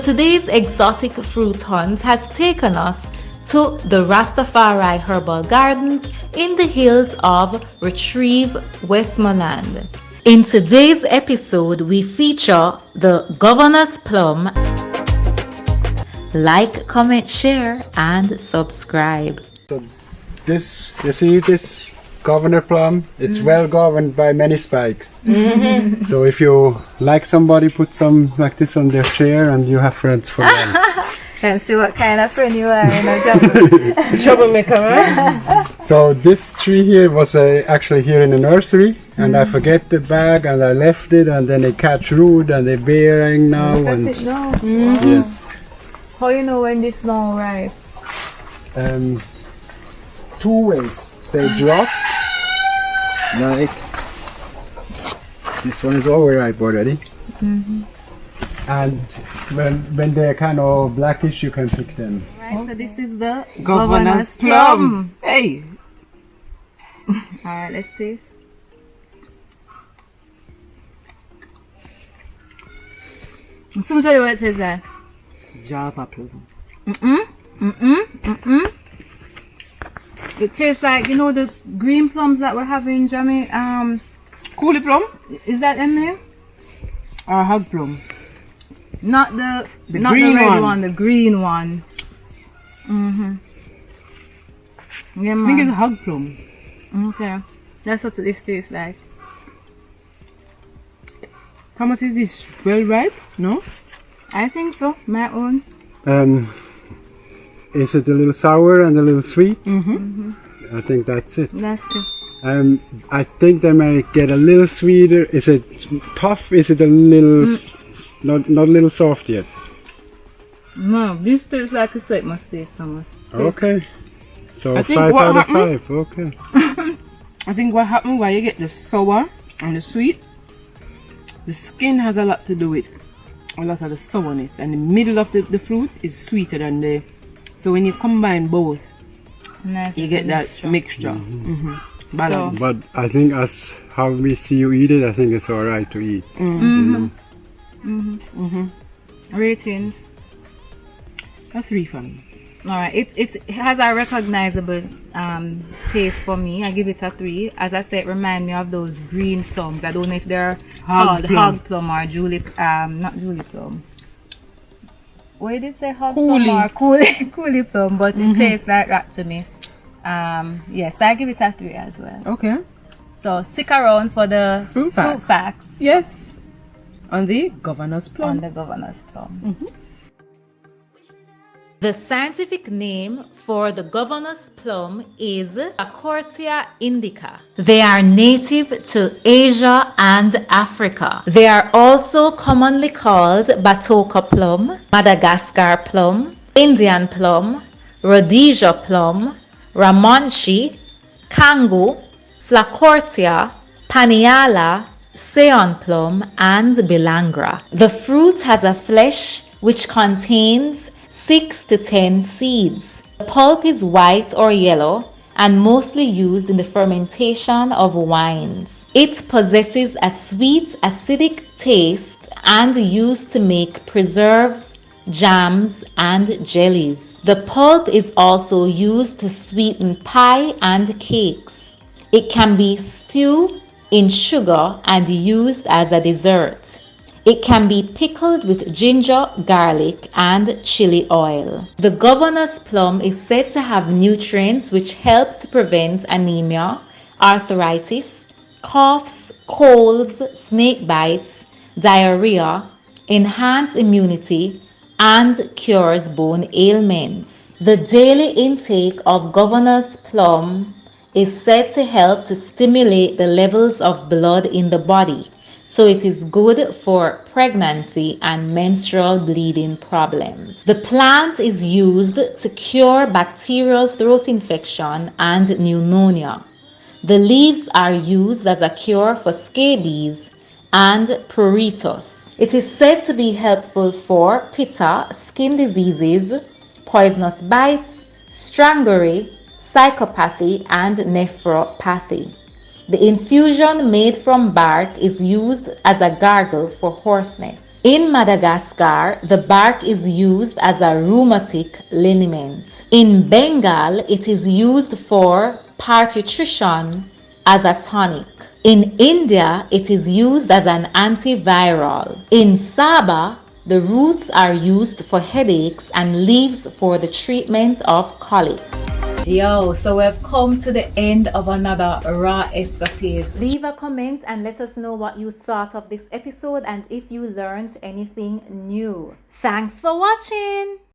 Today's exotic fruit hunt has taken us to the Rastafari Herbal Gardens in the hills of Retrieve, Westmoreland. In today's episode, we feature the Governor's Plum. Like, comment, share, and subscribe. So this, you see this Governor Plum? It's well governed by many spikes. So if you like somebody, put some like this on their chair and you have friends for them. And see what kind of friend you are, troublemaker, right? So this tree here was actually here in the nursery, and I forget the bag and I left it, and then they catch root and they're bearing now. That's it now. Yes. How you know when this now ripe? 2 ways. They drop, like this one is overripe already. And when they're kind of blackish, you can pick them. Right, so this is the Governor's Plum. Hey. Alright, let's taste. So tell you what it tastes like. Java Plum. It tastes like, you know, the green plums that we have in Jamaica. Coolie Plum Is that them name? or Hog Plum? Not the green red one. the green one. Yeah, I think man. it's Hog Plum. Okay. That's what this tastes like. Thomas, is this well ripe? No? I think so. My own. Is it a little sour and a little sweet? I think that's it. That's it. I think they may get a little sweeter. Is it tough? Is it a little not a little soft yet? No, this tastes like a sweet must taste, Thomas. Okay. So I think 5 what out of happened- 5. Okay. I think what happened why you get the sour and the sweet, the skin has a lot to do with a lot of the sourness, and the middle of the fruit is sweeter than the. So when you combine both, Nice. you get that mixture. Balance. But I think as how we see you eat it, I think it's all right to eat. Ratings. A 3 for me. Alright, it has a recognizable taste for me. I give it a 3. As I said, it reminds me of those green plums. I don't know if they're Hog called plum. hog plum or not Julie plum. What did it say? Hog Coolie. plum or coolie plum, but it tastes like that to me. Yes, I give it a 3 as well. Okay. So stick around for the Fruit facts. facts Yes. On the Governor's on Plum. the Governor's Plum. The scientific name for the Governor's Plum is Acortia indica. They are native to Asia and Africa. They are also commonly called Batoka plum, Madagascar plum, Indian plum, Rhodesia plum, Ramonchi, Kangu, Flacortia, Paniala, Ceylon plum, and Bilangra. The fruit has a flesh which contains 6 to 10 seeds. The pulp is white or yellow and mostly used in the fermentation of wines. It possesses a sweet, acidic taste and used to make preserves, jams, and jellies. The pulp is also used to sweeten pie and cakes. It can be stewed in sugar and used as a dessert. It can be pickled with ginger, garlic, and chili oil. The Governor's Plum is said to have nutrients which helps to prevent anemia, arthritis, coughs, colds, snake bites, diarrhea, enhance immunity, and cures bone ailments. The daily intake of Governor's Plum is said to help to stimulate the levels of blood in the body, so it is good for pregnancy and menstrual bleeding problems. The plant is used to cure bacterial throat infection and pneumonia. The leaves are used as a cure for scabies and pruritus. It is said to be helpful for pitta, skin diseases, poisonous bites, strangury, psychopathy, and nephropathy. The infusion made from bark is used as a gargle for hoarseness. In Madagascar, the bark is used as a rheumatic liniment. In Bengal, it is used for partition as a tonic. In India, it is used as an antiviral. In Sabah, the roots are used for headaches and leaves for the treatment of colic. Yo, so we've come to the end of another raw escapade. Leave a comment and let us know what you thought of this episode and if you learned anything new. Thanks for watching.